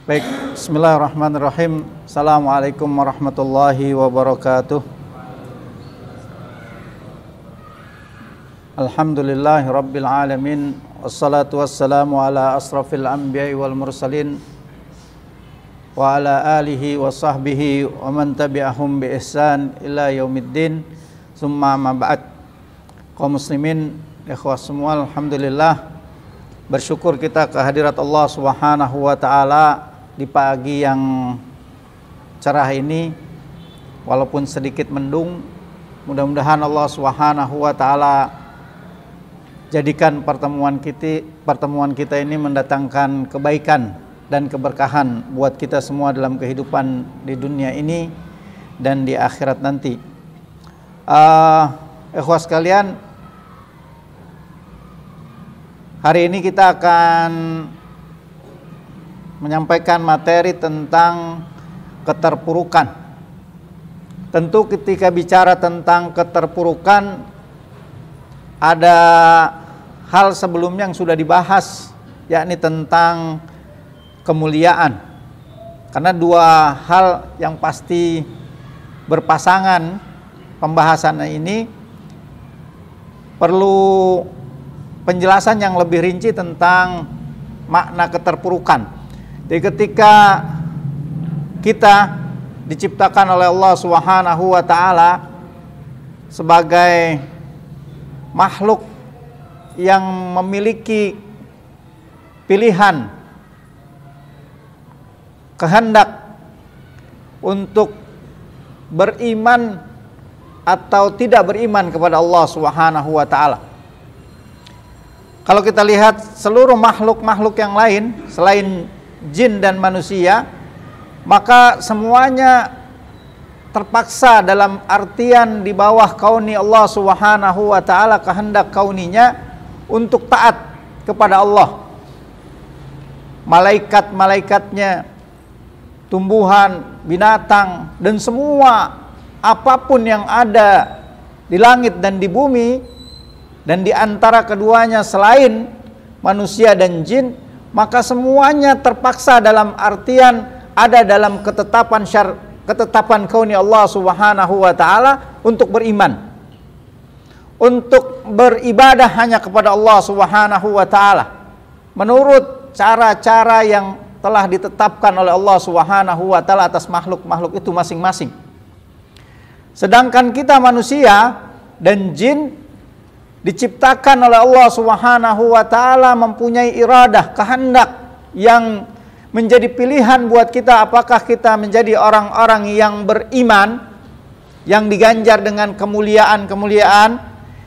Baik, bismillahirrahmanirrahim. Assalamualaikum warahmatullahi wabarakatuh. Alhamdulillahi rabbil alamin. Wassalatu wassalamu ala asrafil anbiya'i wal mursalin wa ala alihi wa sahbihi wa man tabi'ahum bi ihsan ila yaumiddin. Summa ma ba'd. Kaum muslimin, ikhwah semua, alhamdulillah bersyukur kita kehadirat Allah Subhanahu wa taala di pagi yang cerah ini, walaupun sedikit mendung. Mudah-mudahan Allah Subhanahu wa taala jadikan pertemuan kita ini mendatangkan kebaikan dan keberkahan buat kita semua dalam kehidupan di dunia ini dan di akhirat nanti. Ikhwah sekalian, hari ini kita akan menyampaikan materi tentang keterpurukan. Tentu ketika bicara tentang keterpurukan, ada hal sebelumnya yang sudah dibahas, yakni tentang kemuliaan. Karena dua hal yang pasti berpasangan, pembahasan ini perlu penjelasan yang lebih rinci tentang makna keterpurukan. Jadi ketika kita diciptakan oleh Allah Subhanahu wa taala sebagai makhluk yang memiliki pilihan, kehendak untuk beriman atau tidak beriman kepada Allah Subhanahu wa taala. Kalau kita lihat seluruh makhluk-makhluk yang lain selain jin dan manusia, maka semuanya terpaksa dalam artian di bawah kauni Allah Subhanahu wa taala, kehendak kauninya untuk taat kepada Allah. Malaikat-malaikatnya, tumbuhan, binatang, dan semua apapun yang ada di langit dan di bumi dan di antara keduanya selain manusia dan jin, maka semuanya terpaksa dalam artian ada dalam ketetapan kauni Allah Subhanahu wa taala untuk beriman, untuk beribadah hanya kepada Allah Subhanahu wa taala menurut cara-cara yang telah ditetapkan oleh Allah Subhanahu wa taala atas makhluk-makhluk itu masing-masing. Sedangkan kita manusia dan jin diciptakan oleh Allah Subhanahu wa taala mempunyai iradah, kehendak yang menjadi pilihan buat kita, apakah kita menjadi orang-orang yang beriman, yang diganjar dengan kemuliaan-kemuliaan,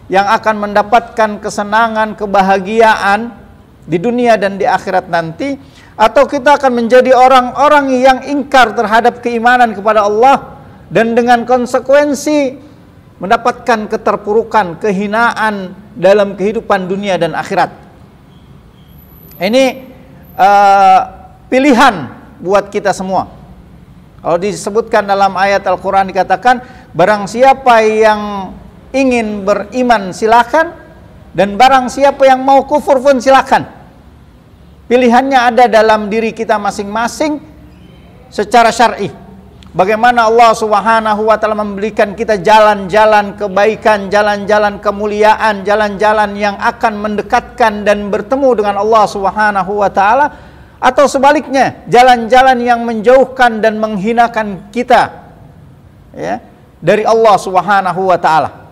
yang akan mendapatkan kesenangan, kebahagiaan di dunia dan di akhirat nanti, atau kita akan menjadi orang-orang yang ingkar terhadap keimanan kepada Allah dan dengan konsekuensi mendapatkan keterpurukan, kehinaan dalam kehidupan dunia dan akhirat. Ini pilihan buat kita semua. Kalau disebutkan dalam ayat Al-Quran dikatakan, barang siapa yang ingin beriman silakan, dan barang siapa yang mau kufur pun silakan. Pilihannya ada dalam diri kita masing-masing secara syar'i. Bagaimana Allah Subhanahu wa taala memberikan kita jalan-jalan kebaikan, jalan-jalan kemuliaan, jalan-jalan yang akan mendekatkan dan bertemu dengan Allah Subhanahu wa taala, atau sebaliknya, jalan-jalan yang menjauhkan dan menghinakan kita ya dari Allah Subhanahu wa taala.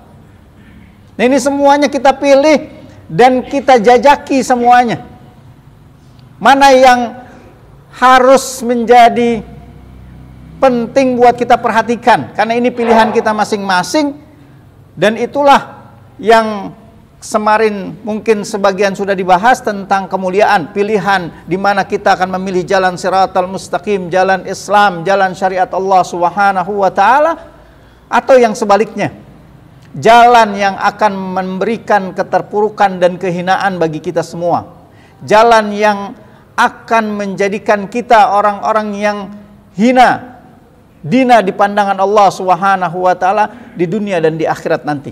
Nah, ini semuanya kita pilih dan kita jajaki semuanya. Mana yang harus menjadi penting buat kita perhatikan, karena ini pilihan kita masing-masing, dan itulah yang kemarin mungkin sebagian sudah dibahas tentang kemuliaan, pilihan di mana kita akan memilih jalan siratal mustaqim, jalan Islam, jalan syariat Allah Subhanahu wa taala, atau yang sebaliknya, jalan yang akan memberikan keterpurukan dan kehinaan bagi kita semua, jalan yang akan menjadikan kita orang-orang yang hina dina di pandangan Allah Subhanahu wa taala di dunia dan di akhirat nanti.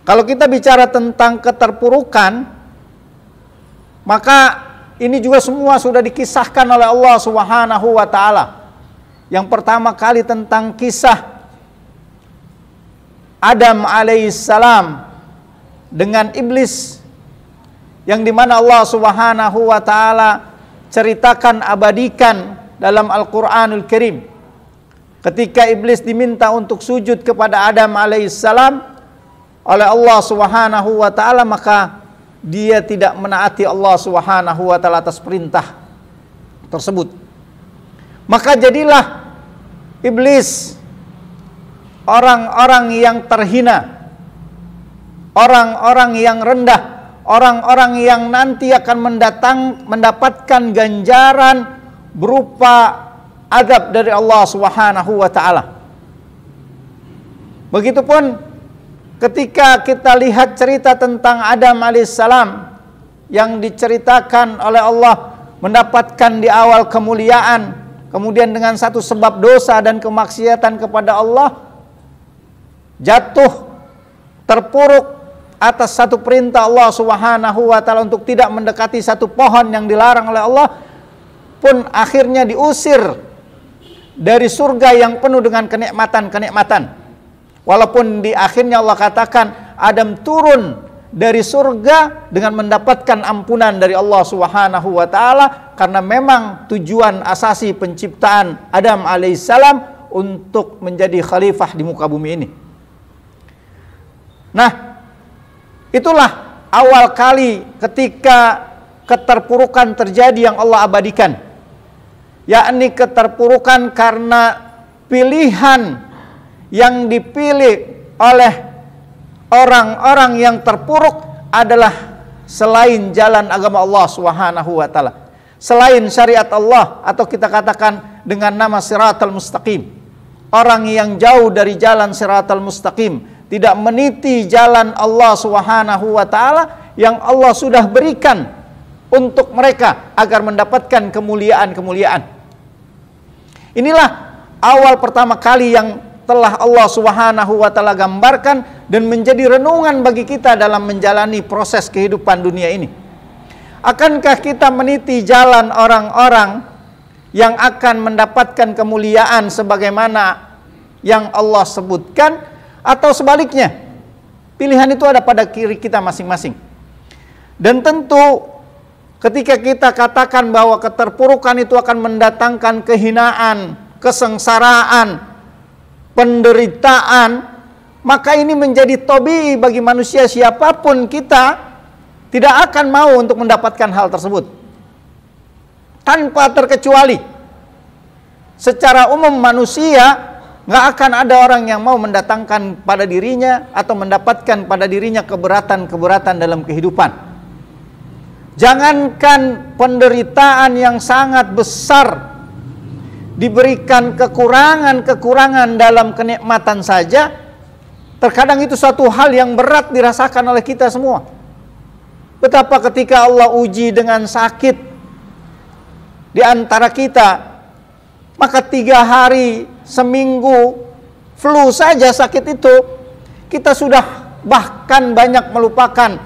Kalau kita bicara tentang keterpurukan, maka ini juga semua sudah dikisahkan oleh Allah Subhanahu wa taala. Yang pertama kali tentang kisah Adam alaihissalam dengan iblis, yang dimana Allah Subhanahu wa taala ceritakan, abadikan dalam Al-Quranul Karim. Ketika iblis diminta untuk sujud kepada Adam alaihissalam oleh Allah Subhanahu wa taala, maka dia tidak menaati Allah Subhanahu wa taala atas perintah tersebut. Maka jadilah iblis orang-orang yang terhina, orang-orang yang rendah, orang-orang yang nanti akan mendapatkan ganjaran berupa azab dari Allah Subhanahu wa taala. Begitupun ketika kita lihat cerita tentang Adam alaihissalam yang diceritakan oleh Allah mendapatkan di awal kemuliaan, kemudian dengan satu sebab dosa dan kemaksiatan kepada Allah, jatuh terpuruk atas satu perintah Allah Subhanahu wa taala untuk tidak mendekati satu pohon yang dilarang oleh Allah, pun akhirnya diusir dari surga yang penuh dengan kenikmatan-kenikmatan. Walaupun di akhirnya Allah katakan Adam turun dari surga dengan mendapatkan ampunan dari Allah Subhanahu wa taala, karena memang tujuan asasi penciptaan Adam alaihissalam untuk menjadi khalifah di muka bumi ini. Nah, itulah awal kali ketika keterpurukan terjadi yang Allah abadikan, yakni keterpurukan karena pilihan yang dipilih oleh orang-orang yang terpuruk adalah selain jalan agama Allah Subhanahu wa taala, selain syariat Allah, atau kita katakan dengan nama Siratal Mustaqim. Orang yang jauh dari jalan Siratal Mustaqim, tidak meniti jalan Allah Subhanahu wa taala yang Allah sudah berikan untuk mereka agar mendapatkan kemuliaan-kemuliaan. Inilah awal pertama kali yang telah Allah Subhanahu wa taala gambarkan dan menjadi renungan bagi kita dalam menjalani proses kehidupan dunia ini. Akankah kita meniti jalan orang-orang yang akan mendapatkan kemuliaan sebagaimana yang Allah sebutkan, atau sebaliknya? Pilihan itu ada pada diri kita masing-masing. Dan tentu ketika kita katakan bahwa keterpurukan itu akan mendatangkan kehinaan, kesengsaraan, penderitaan, maka ini menjadi tabii bagi manusia siapapun kita, tidak akan mau untuk mendapatkan hal tersebut. Tanpa terkecuali, secara umum manusia nggak akan ada orang yang mau mendatangkan pada dirinya atau mendapatkan pada dirinya keberatan-keberatan dalam kehidupan. Jangankan penderitaan yang sangat besar, diberikan kekurangan-kekurangan dalam kenikmatan saja, terkadang itu suatu hal yang berat dirasakan oleh kita semua. Betapa ketika Allah uji dengan sakit di antara kita, maka 3 hari, seminggu, flu saja sakit itu, kita sudah bahkan banyak melupakan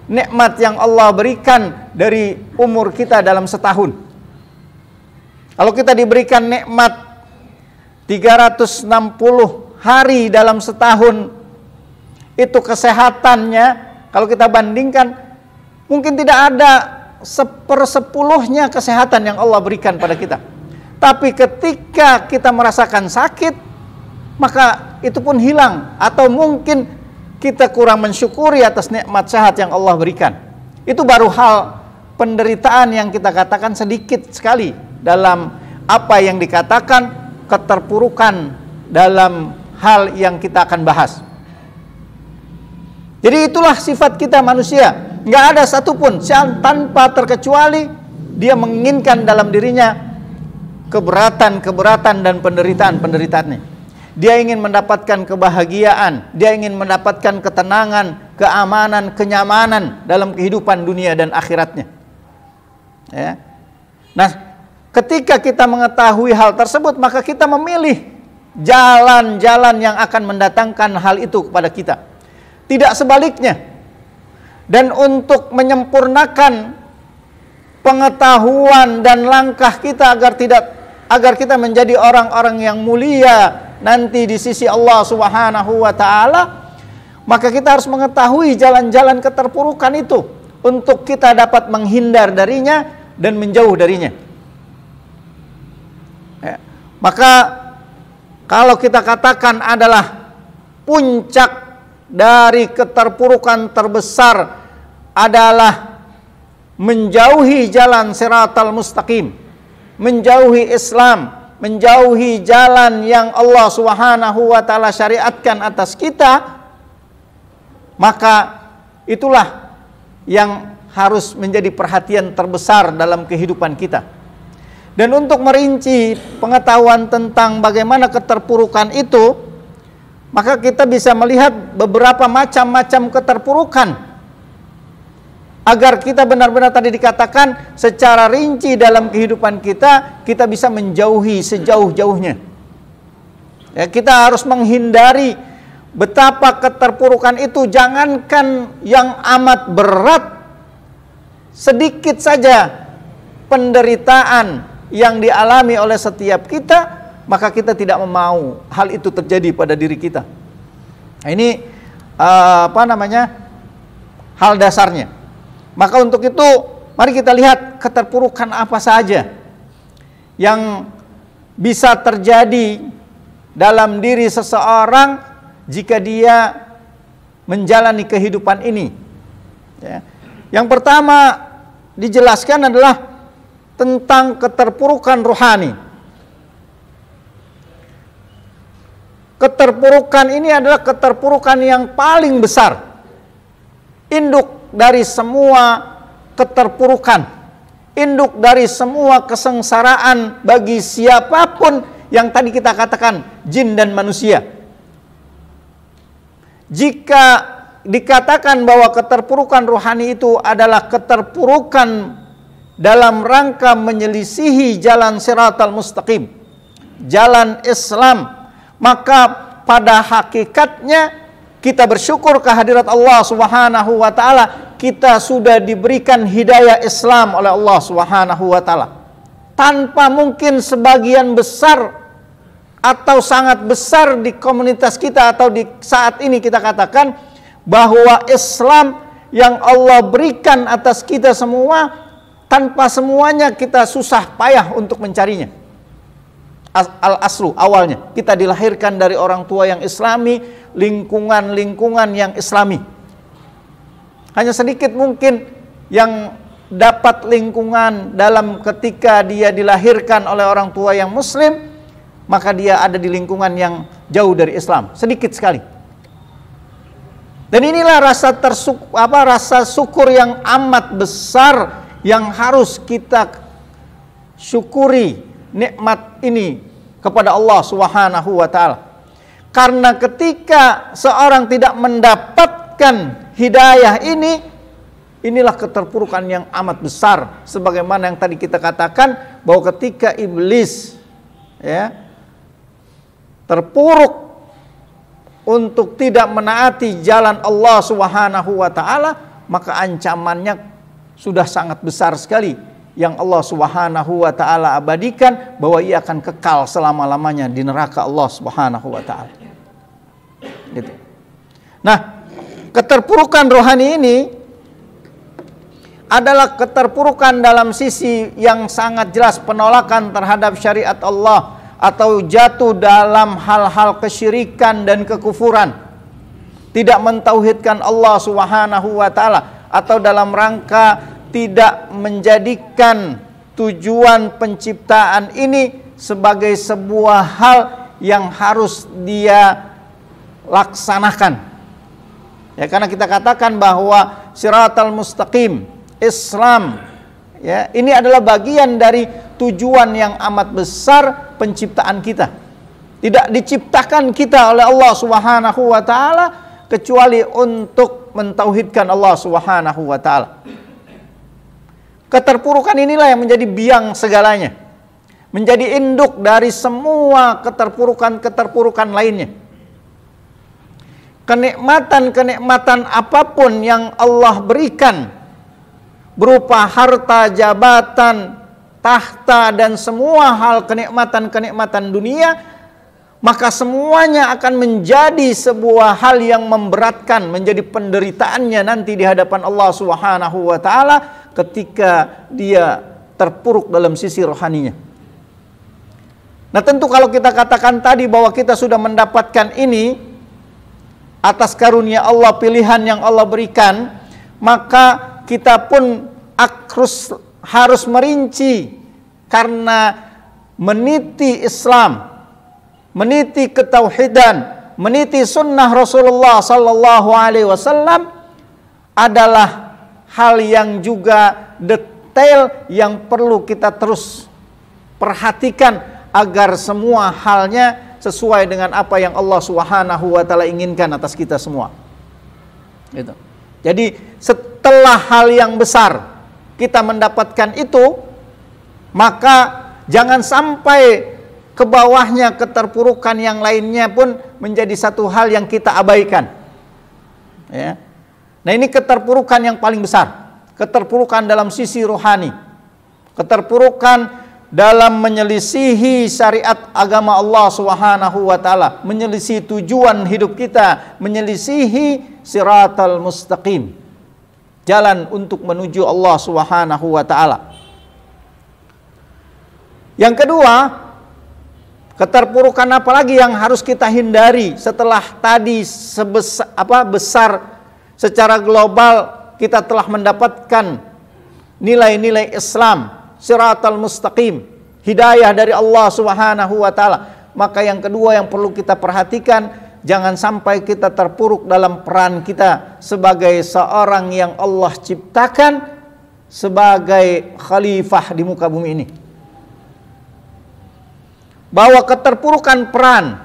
nikmat yang Allah berikan dari umur kita dalam setahun. Kalau kita diberikan nikmat 360 hari dalam setahun, itu kesehatannya, kalau kita bandingkan, mungkin tidak ada 1/10-nya kesehatan yang Allah berikan pada kita. Tapi ketika kita merasakan sakit, maka itu pun hilang, atau mungkin kita kurang mensyukuri atas nikmat sehat yang Allah berikan. Itu baru hal penderitaan yang kita katakan sedikit sekali dalam apa yang dikatakan keterpurukan dalam hal yang kita akan bahas. Jadi itulah sifat kita manusia. Nggak ada satupun tanpa terkecuali dia menginginkan dalam dirinya keberatan-keberatan dan penderitaan-penderitaannya. Dia ingin mendapatkan kebahagiaan, dia ingin mendapatkan ketenangan, keamanan, kenyamanan dalam kehidupan dunia dan akhiratnya. Ya. Nah, ketika kita mengetahui hal tersebut, maka kita memilih jalan-jalan yang akan mendatangkan hal itu kepada kita, tidak sebaliknya. Dan untuk menyempurnakan pengetahuan dan langkah kita agar kita menjadi orang-orang yang mulia nanti di sisi Allah Subhanahu wa taala, maka kita harus mengetahui jalan-jalan keterpurukan itu untuk kita dapat menghindar darinya dan menjauh darinya. Ya. Maka kalau kita katakan adalah puncak dari keterpurukan terbesar adalah menjauhi jalan siratal mustaqim, menjauhi Islam, menjauhi jalan yang Allah Subhanahu wa taala syariatkan atas kita, maka itulah yang harus menjadi perhatian terbesar dalam kehidupan kita. Dan untuk merinci pengetahuan tentang bagaimana keterpurukan itu, maka kita bisa melihat beberapa macam-macam keterpurukan agar kita benar-benar tadi dikatakan secara rinci dalam kehidupan kita, kita bisa menjauhi sejauh-jauhnya. Ya, kita harus menghindari betapa keterpurukan itu, jangankan yang amat berat, sedikit saja penderitaan yang dialami oleh setiap kita, maka kita tidak mau hal itu terjadi pada diri kita. Nah, ini hal dasarnya. Maka untuk itu mari kita lihat keterpurukan apa saja yang bisa terjadi dalam diri seseorang jika dia menjalani kehidupan ini. Ya. Yang pertama dijelaskan adalah tentang keterpurukan rohani. Keterpurukan ini adalah keterpurukan yang paling besar, induk dari semua keterpurukan, induk dari semua kesengsaraan bagi siapapun yang tadi kita katakan jin dan manusia. Jika dikatakan bahwa keterpurukan rohani itu adalah keterpurukan dalam rangka menyelisihi jalan siratal mustaqim, jalan Islam, maka pada hakikatnya kita bersyukur kehadirat Allah Subhanahu wa taala, kita sudah diberikan hidayah Islam oleh Allah Subhanahu wa taala. Tanpa mungkin sebagian besar atau sangat besar di komunitas kita atau di saat ini kita katakan bahwa Islam yang Allah berikan atas kita semua, tanpa semuanya kita susah payah untuk mencarinya. Al-aslu, awalnya kita dilahirkan dari orang tua yang Islami, lingkungan yang Islami. Hanya sedikit mungkin yang dapat lingkungan dalam ketika dia dilahirkan oleh orang tua yang Muslim, maka dia ada di lingkungan yang jauh dari Islam, sedikit sekali. Dan inilah rasa syukur yang amat besar yang harus kita syukuri nikmat ini kepada Allah Subhanahu wa taala. Karena ketika seorang tidak mendapatkan hidayah ini, inilah keterpurukan yang amat besar, sebagaimana yang tadi kita katakan bahwa ketika iblis terpuruk untuk tidak menaati jalan Allah Subhanahu wa taala, maka ancamannya sudah sangat besar sekali yang Allah Subhanahu wa taala abadikan, bahwa ia akan kekal selama-lamanya di neraka Allah Subhanahu wa taala. Gitu. Nah, keterpurukan rohani ini adalah keterpurukan dalam sisi yang sangat jelas, penolakan terhadap syariat Allah atau jatuh dalam hal-hal kesyirikan dan kekufuran, tidak mentauhidkan Allah Subhanahu wa taala, atau dalam rangka tidak menjadikan tujuan penciptaan ini sebagai sebuah hal yang harus dia laksanakan. Ya, karena kita katakan bahwa siratal mustaqim, Islam, ya, ini adalah bagian dari tujuan yang amat besar penciptaan kita. Tidak diciptakan kita oleh Allah Subhanahu wa taala kecuali untuk mentauhidkan Allah Subhanahu wa taala. Keterpurukan inilah yang menjadi biang segalanya, menjadi induk dari semua keterpurukan lainnya. Kenikmatan-kenikmatan apapun yang Allah berikan berupa harta, jabatan, tahta, dan semua hal kenikmatan-kenikmatan dunia, maka semuanya akan menjadi sebuah hal yang memberatkan, menjadi penderitaannya nanti di hadapan Allah Subhanahu wa taala ketika dia terpuruk dalam sisi rohaninya. Nah, tentu kalau kita katakan tadi bahwa kita sudah mendapatkan ini atas karunia Allah, pilihan yang Allah berikan, maka kita pun harus merinci karena meniti Islam, meniti ketauhidan, meniti sunnah Rasulullah sallallahu alaihi wasallam adalah hal yang juga detail yang perlu kita terus perhatikan agar semua halnya sesuai dengan apa yang Allah Subhanahu wa taala inginkan atas kita semua. Gitu. Jadi setelah hal yang besar kita mendapatkan itu, maka jangan sampai ke bawahnya keterpurukan yang lainnya pun menjadi satu hal yang kita abaikan. Ya. Nah, ini keterpurukan yang paling besar, keterpurukan dalam sisi rohani, keterpurukan dalam menyelisihi syariat agama Allah Subhanahu wa taala, menyelisihi tujuan hidup kita, menyelisihi siratal mustaqim, jalan untuk menuju Allah Subhanahu wa taala. Yang kedua, keterpurukan apa lagi yang harus kita hindari setelah tadi besar secara global kita telah mendapatkan nilai-nilai Islam, siratal mustaqim, hidayah dari Allah Subhanahu wa taala. Maka yang kedua yang perlu kita perhatikan, jangan sampai kita terpuruk dalam peran kita sebagai seorang yang Allah ciptakan sebagai khalifah di muka bumi ini. Bahwa keterpurukan peran,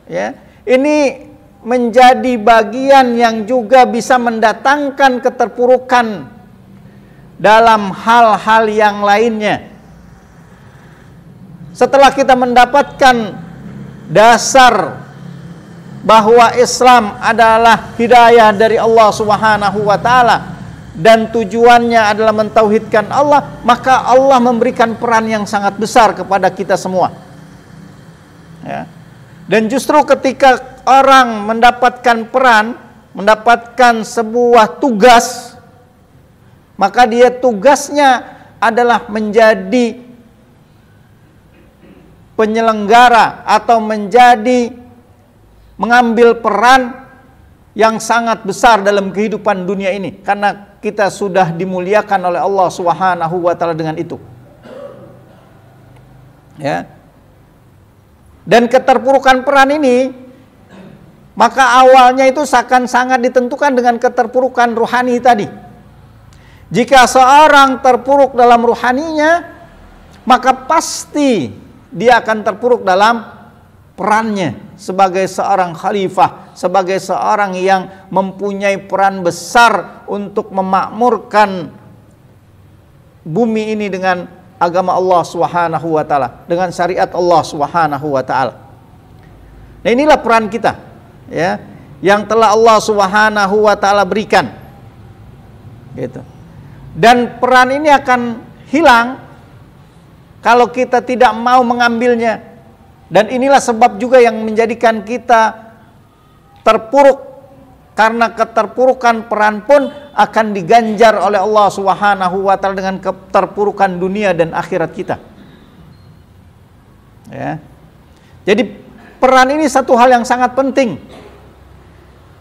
ya, ini menjadi bagian yang juga bisa mendatangkan keterpurukan dalam hal-hal yang lainnya. Setelah kita mendapatkan dasar bahwa Islam adalah hidayah dari Allah Subhanahu wa taala dan tujuannya adalah mentauhidkan Allah, maka Allah memberikan peran yang sangat besar kepada kita semua. Ya. Dan justru ketika orang mendapatkan peran, mendapatkan sebuah tugas, maka dia tugasnya adalah menjadi penyelenggara atau mengambil peran yang sangat besar dalam kehidupan dunia ini, karena kita sudah dimuliakan oleh Allah Subhanahu wa taala dengan itu. Ya. Dan keterpurukan peran ini, maka awalnya itu akan sangat ditentukan dengan keterpurukan rohani tadi. Jika seorang terpuruk dalam rohaninya, maka pasti dia akan terpuruk dalam perannya sebagai seorang khalifah, sebagai seorang yang mempunyai peran besar untuk memakmurkan bumi ini dengan agama Allah Subhanahu wa taala, dengan syariat Allah Subhanahu wa taala. Nah, inilah peran kita, ya, yang telah Allah Subhanahu wa taala berikan. Gitu. Dan peran ini akan hilang kalau kita tidak mau mengambilnya. Dan inilah sebab juga yang menjadikan kita terpuruk, karena keterpurukan peran pun akan diganjar oleh Allah Subhanahu wa taala dengan keterpurukan dunia dan akhirat kita. Ya. Jadi peran ini satu hal yang sangat penting,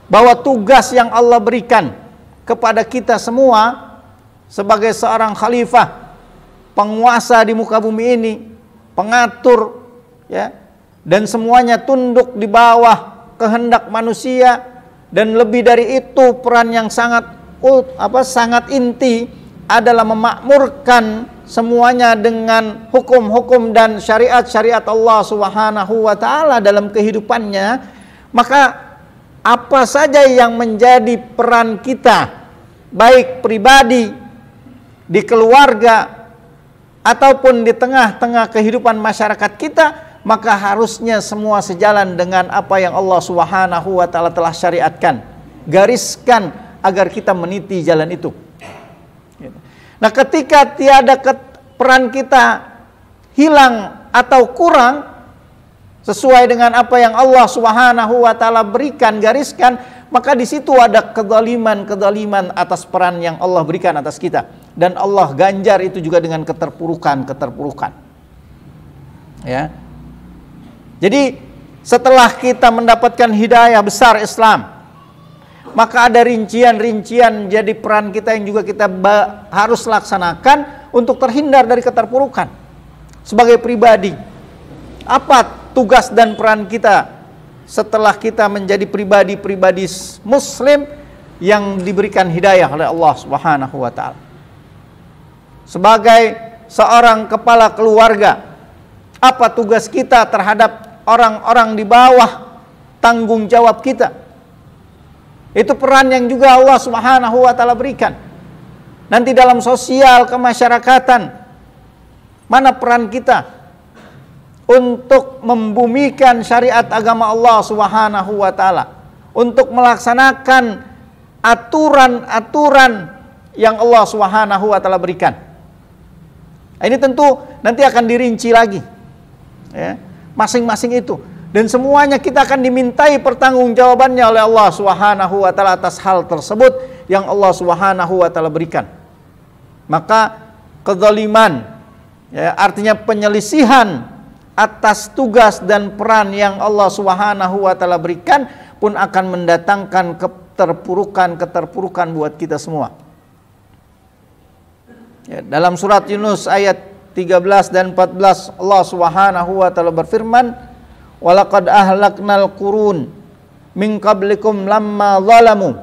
bahwa tugas yang Allah berikan kepada kita semua sebagai seorang khalifah, penguasa di muka bumi ini, pengatur, ya, dan semuanya tunduk di bawah kehendak manusia. Dan lebih dari itu, peran yang sangat inti adalah memakmurkan semuanya dengan hukum-hukum dan syariat-syariat Allah Subhanahu wa taala dalam kehidupannya. Maka apa saja yang menjadi peran kita, baik pribadi, di keluarga, ataupun di tengah-tengah kehidupan masyarakat kita, maka harusnya semua sejalan dengan apa yang Allah Subhanahu wa taala telah syariatkan, gariskan agar kita meniti jalan itu. Nah, ketika tiada peran kita hilang atau kurang sesuai dengan apa yang Allah Subhanahu wa taala berikan, gariskan, maka di situ ada kezaliman atas peran yang Allah berikan atas kita, dan Allah ganjar itu juga dengan keterpurukan. Ya. Jadi setelah kita mendapatkan hidayah besar Islam, maka ada rincian-rincian jadi peran kita yang juga kita harus laksanakan untuk terhindar dari keterpurukan sebagai pribadi. Apa tugas dan peran kita setelah kita menjadi pribadi-pribadi muslim yang diberikan hidayah oleh Allah Subhanahu wa taala? Sebagai seorang kepala keluarga, apa tugas kita terhadap orang-orang di bawah tanggung jawab kita? Itu peran yang juga Allah Subhanahu wa taala berikan. Nanti dalam sosial kemasyarakatan, mana peran kita untuk membumikan syariat agama Allah Subhanahu wa taala, untuk melaksanakan aturan-aturan yang Allah Subhanahu wa taala berikan. Ini tentu nanti akan dirinci lagi, ya, masing-masing itu, dan semuanya kita akan dimintai pertanggungjawabannya oleh Allah Subhanahu wa taala atas hal tersebut yang Allah Subhanahu wa taala berikan. Maka kezaliman, ya, artinya penyelisihan atas tugas dan peran yang Allah Subhanahu wa taala berikan pun akan mendatangkan keterpurukan buat kita semua. Ya, dalam surat Yunus ayat 13 dan 14 Allah Subhanahu wa taala berfirman, "Walaqad ahlaknal qurun min qablikum lamma zalamu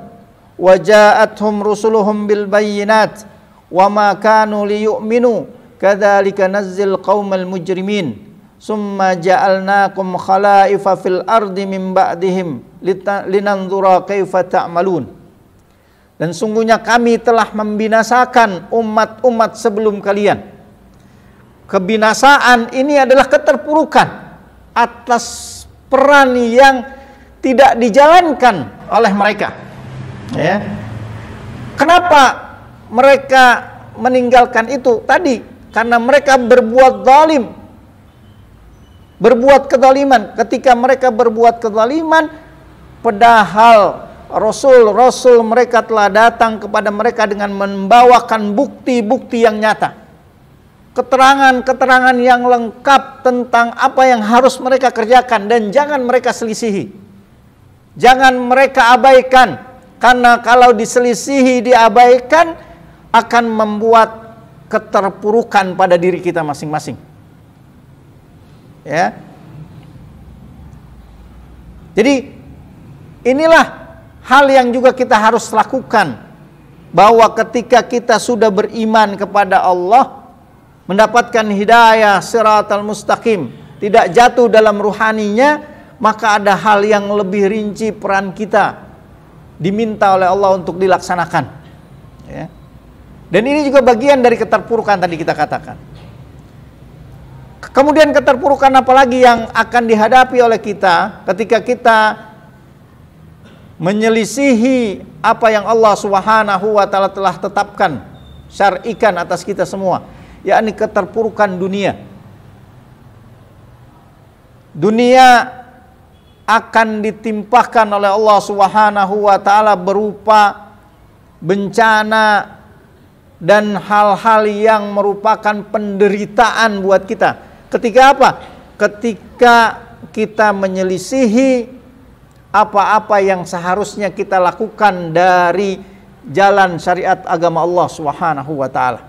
wa ja'atuhum rusuluhum bil bayyinat wa ma kanu liyu'minu kadzalika nazzil qaumal mujrimin. Summa ja'alnakum khalaifa fil ardi min ba'dihim linanzura kaifa ta'malun." Dan sungguhnya kami telah membinasakan umat-umat sebelum kalian. Kebinasaan ini adalah keterpurukan atas peran yang tidak dijalankan oleh mereka. Ya. Kenapa mereka meninggalkan itu? Tadi karena mereka berbuat zalim, berbuat kezaliman. Ketika mereka berbuat kezaliman, padahal Rasul mereka telah datang kepada mereka dengan membawakan bukti-bukti yang nyata, keterangan-keterangan yang lengkap tentang apa yang harus mereka kerjakan, dan jangan mereka selisihi, jangan mereka abaikan, karena kalau diselisihi, diabaikan, akan membuat keterpurukan pada diri kita masing-masing. Ya. Jadi inilah hal yang juga kita harus lakukan, bahwa ketika kita sudah beriman kepada Allah, mendapatkan hidayah siratal mustaqim, tidak jatuh dalam ruhaninya, maka ada hal yang lebih rinci peran kita diminta oleh Allah untuk dilaksanakan. Ya. Dan ini juga bagian dari keterpurukan tadi kita katakan. Kemudian keterpurukan apalagi yang akan dihadapi oleh kita ketika kita menyelisihi apa yang Allah Subhanahu wa taala telah tetapkan, syar'ikan atas kita semua, yakni keterpurukan dunia. Dunia akan ditimpakan oleh Allah Subhanahu wa taala berupa bencana dan hal-hal yang merupakan penderitaan buat kita. Ketika apa? Ketika kita menyelisihi apa-apa yang seharusnya kita lakukan dari jalan syariat agama Allah Subhanahu wa taala.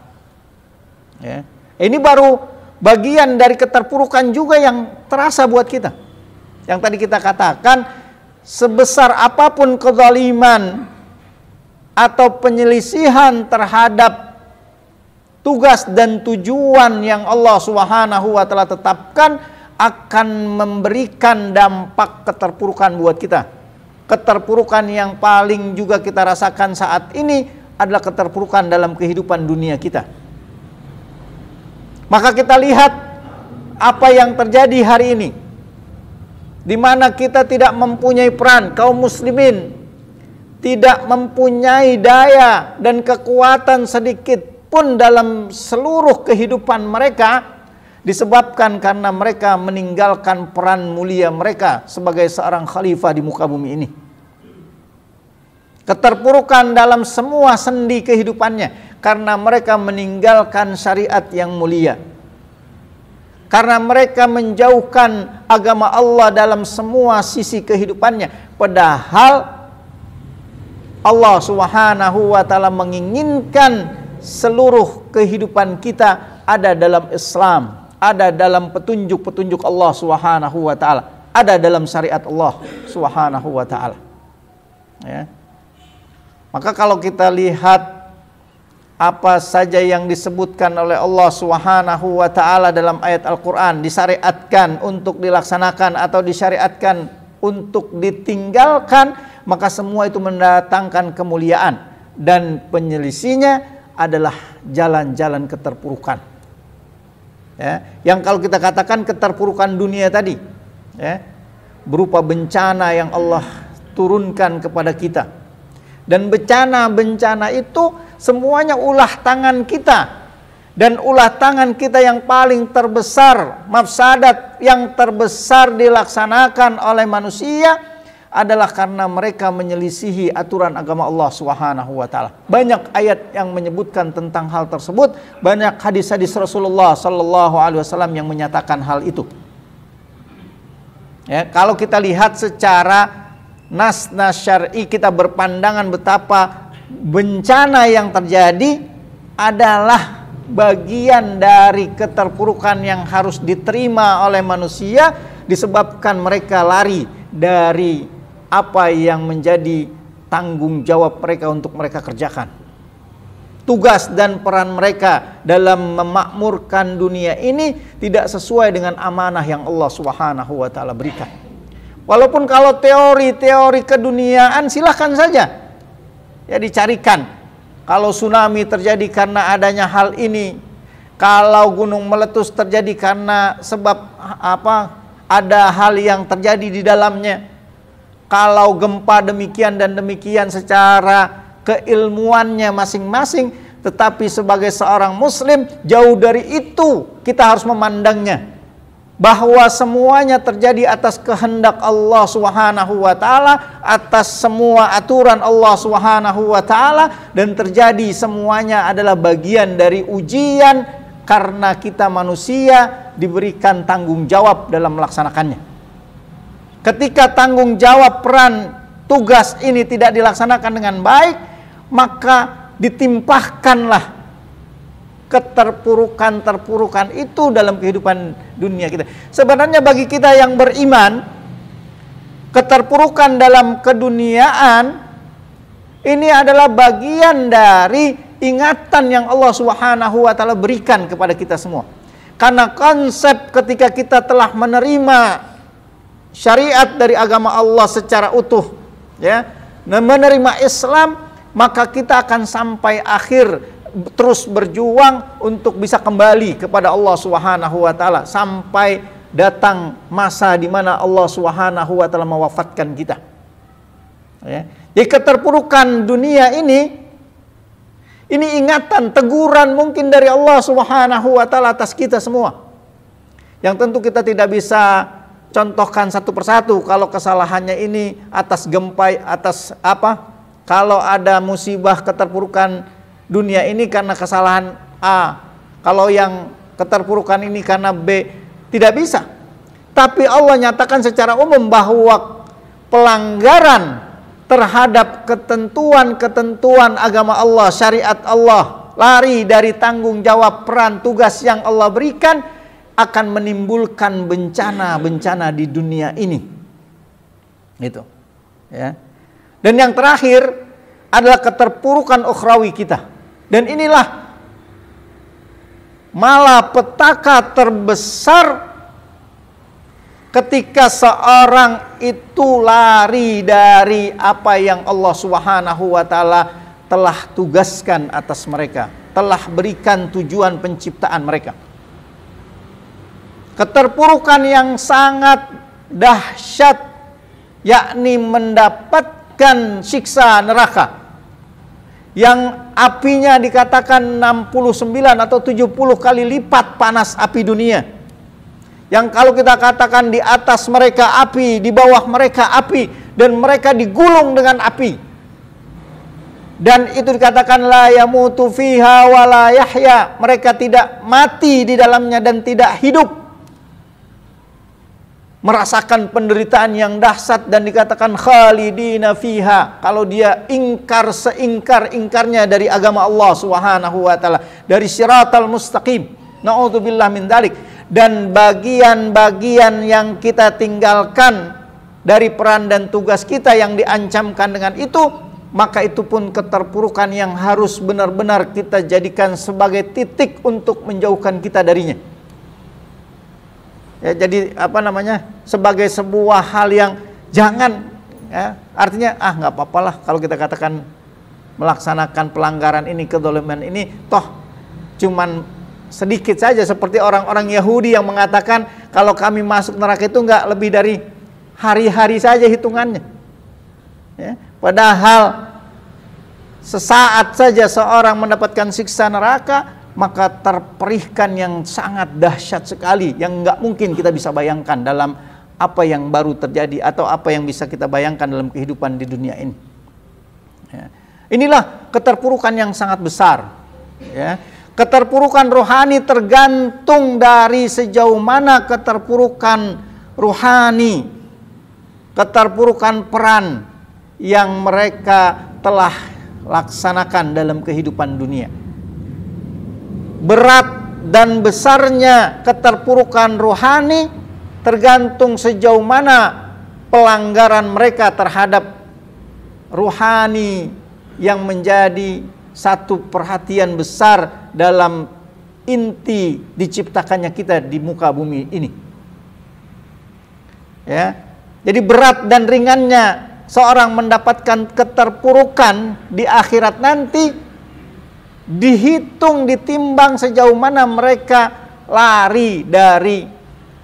Ya. Ini baru bagian dari keterpurukan juga yang terasa buat kita. Yang tadi kita katakan, sebesar apapun kezaliman atau penyelisihan terhadap tugas dan tujuan yang Allah Subhanahu wa taala tetapkan, akan memberikan dampak keterpurukan buat kita. Keterpurukan yang paling juga kita rasakan saat ini adalah keterpurukan dalam kehidupan dunia kita. Maka kita lihat apa yang terjadi hari ini, di mana kita tidak mempunyai peran, kaum muslimin tidak mempunyai daya dan kekuatan sedikit pun dalam seluruh kehidupan mereka, disebabkan karena mereka meninggalkan peran mulia mereka sebagai seorang khalifah di muka bumi ini. Keterpurukan dalam semua sendi kehidupannya karena mereka meninggalkan syariat yang mulia. Karena mereka menjauhkan agama Allah dalam semua sisi kehidupannya. Padahal Allah Subhanahu wa ta'ala menginginkan seluruh kehidupan kita ada dalam Islam, ada dalam petunjuk-petunjuk Allah Subhanahu wa ta'ala, ada dalam syariat Allah Subhanahu wa ta'ala. Ya. Maka kalau kita lihat apa saja yang disebutkan oleh Allah Subhanahu wa ta'ala dalam ayat Al-Quran, disyariatkan untuk dilaksanakan atau disyariatkan untuk ditinggalkan, maka semua itu mendatangkan kemuliaan, dan penyelisihnya adalah jalan-jalan keterpurukan. Ya, yang kalau kita katakan keterpurukan dunia tadi, ya, berupa bencana yang Allah turunkan kepada kita, dan bencana-bencana itu semuanya ulah tangan kita, dan ulah tangan kita yang paling terbesar, mafsadat yang terbesar dilaksanakan oleh manusia adalah karena mereka menyelisihi aturan agama Allah Subhanahu wa ta'ala. Banyak ayat yang menyebutkan tentang hal tersebut, banyak hadis-hadis Rasulullah sallallahu alaihi wasallam yang menyatakan hal itu. Ya, kalau kita lihat secara nas-nas syar'i, kita berpandangan betapa bencana yang terjadi adalah bagian dari keterpurukan yang harus diterima oleh manusia, disebabkan mereka lari dari apa yang menjadi tanggung jawab mereka untuk mereka kerjakan. Tugas dan peran mereka dalam memakmurkan dunia ini tidak sesuai dengan amanah yang Allah Subhanahu wa ta'ala berikan. Walaupun kalau teori-teori keduniaan silahkan saja ya dicarikan. Kalau tsunami terjadi karena adanya hal ini, kalau gunung meletus terjadi karena sebab apa, ada hal yang terjadi di dalamnya. Kalau gempa demikian dan demikian secara keilmuannya masing-masing, tetapi sebagai seorang muslim jauh dari itu kita harus memandangnya bahwa semuanya terjadi atas kehendak Allah Subhanahu wa ta'ala, atas semua aturan Allah Subhanahu wa ta'ala, dan terjadi semuanya adalah bagian dari ujian karena kita manusia diberikan tanggung jawab dalam melaksanakannya. Ketika tanggung jawab peran tugas ini tidak dilaksanakan dengan baik, maka ditimpahkanlah keterpurukan-terpurukan itu dalam kehidupan dunia kita. Sebenarnya bagi kita yang beriman, keterpurukan dalam keduniaan ini adalah bagian dari ingatan yang Allah Subhanahu wa ta'ala berikan kepada kita semua. Karena konsep ketika kita telah menerima syariat dari agama Allah secara utuh, ya, menerima Islam, maka kita akan sampai akhir terus berjuang untuk bisa kembali kepada Allah Subhanahu wa ta'ala sampai datang masa di mana Allah Subhanahu wa ta'ala mewafatkan kita. Ya. Jadi keterpurukan dunia ini ingatan, teguran mungkin dari Allah Subhanahu wa ta'ala atas kita semua. Yang tentu kita tidak bisa contohkan satu persatu. Kalau kesalahannya ini atas gempa, atas apa? Kalau ada musibah keterpurukan dunia ini karena kesalahan A, kalau yang keterpurukan ini karena B, tidak bisa. Tapi Allah nyatakan secara umum bahwa pelanggaran terhadap ketentuan-ketentuan agama Allah, syariat Allah, lari dari tanggung jawab peran tugas yang Allah berikan, akan menimbulkan bencana-bencana di dunia ini. Gitu. Ya. Dan yang terakhir adalah keterpurukan ukhrawi kita. Dan inilah malapetaka terbesar ketika seorang itu lari dari apa yang Allah Subhanahu wa ta'ala telah tugaskan atas mereka, telah berikan tujuan penciptaan mereka. Keterpurukan yang sangat dahsyat, yakni mendapat mendapatkan siksa neraka yang apinya dikatakan 69 atau 70 kali lipat panas api dunia. Yang kalau kita katakan di atas mereka api, di bawah mereka api, dan mereka digulung dengan api. Dan itu dikatakan la yamutu fiha wa la yahya, mereka tidak mati di dalamnya dan tidak hidup. Merasakan penderitaan yang dahsyat dan dikatakan khalidina fiha. Kalau dia ingkar seingkar-ingkarnya dari agama Allah Subhanahu wa taala, dari siratal mustaqim. Na'udzubillah min dzalik. Dan bagian-bagian yang kita tinggalkan dari peran dan tugas kita yang diancamkan dengan itu, maka itu pun keterpurukan yang harus benar-benar kita jadikan sebagai titik untuk menjauhkan kita darinya. Ya, jadi sebagai sebuah hal yang jangan, ya, artinya nggak apa-apalah kalau kita katakan melaksanakan pelanggaran ini, kedzaliman ini, toh cuman sedikit saja, seperti orang-orang Yahudi yang mengatakan kalau kami masuk neraka itu nggak lebih dari hari-hari saja hitungannya. Ya, padahal sesaat saja seorang mendapatkan siksa neraka, maka terperihkan yang sangat dahsyat sekali, yang nggak mungkin kita bisa bayangkan dalam apa yang baru terjadi atau apa yang bisa kita bayangkan dalam kehidupan di dunia ini. Ya. Inilah keterpurukan yang sangat besar. Ya. Keterpurukan rohani tergantung dari sejauh mana keterpurukan rohani, keterpurukan peran yang mereka telah laksanakan dalam kehidupan dunia. Berat dan besarnya keterpurukan rohani tergantung sejauh mana pelanggaran mereka terhadap rohani yang menjadi satu perhatian besar dalam inti diciptakannya kita di muka bumi ini. Ya. Jadi berat dan ringannya seorang mendapatkan keterpurukan di akhirat nanti dihitung, ditimbang sejauh mana mereka lari dari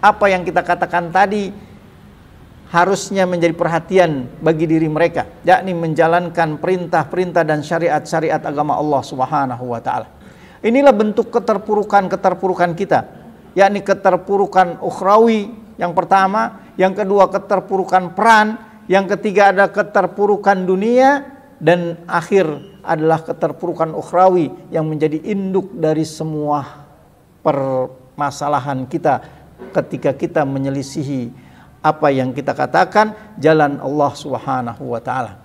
apa yang kita katakan tadi harusnya menjadi perhatian bagi diri mereka, yakni menjalankan perintah-perintah dan syariat-syariat agama Allah Subhanahu wa taala. Inilah bentuk keterpurukan kita, yakni keterpurukan ukhrawi yang pertama, yang kedua keterpurukan peran, yang ketiga ada keterpurukan dunia, dan akhir adalah keterpurukan ukhrawi yang menjadi induk dari semua permasalahan kita ketika kita menyelisihi apa yang kita katakan jalan Allah Subhanahu wa taala.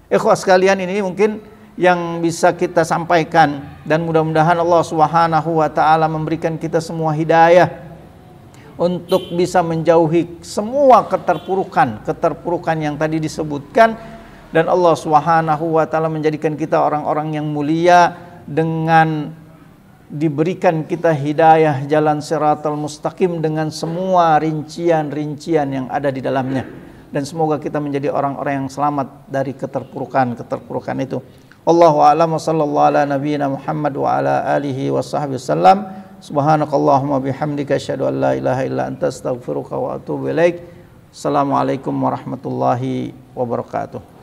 Ikhwah sekalian, ini mungkin yang bisa kita sampaikan, dan mudah-mudahan Allah Subhanahu wa taala memberikan kita semua hidayah untuk bisa menjauhi semua keterpurukan yang tadi disebutkan, dan Allah Subhanahu wa taala menjadikan kita orang-orang yang mulia dengan diberikan kita hidayah jalan siratal mustaqim dengan semua rincian-rincian yang ada di dalamnya, dan semoga kita menjadi orang-orang yang selamat dari keterpurukan itu. Allahu a'lam, sallallahu ala nabiyyina Muhammad wa ala alihi wa sahbihi wasallam. Subhanakallahumma bihamdika asyhadu an la ilaha illa anta astaghfiruka wa atubu ilaik. Assalamualaikum warahmatullahi wabarakatuh.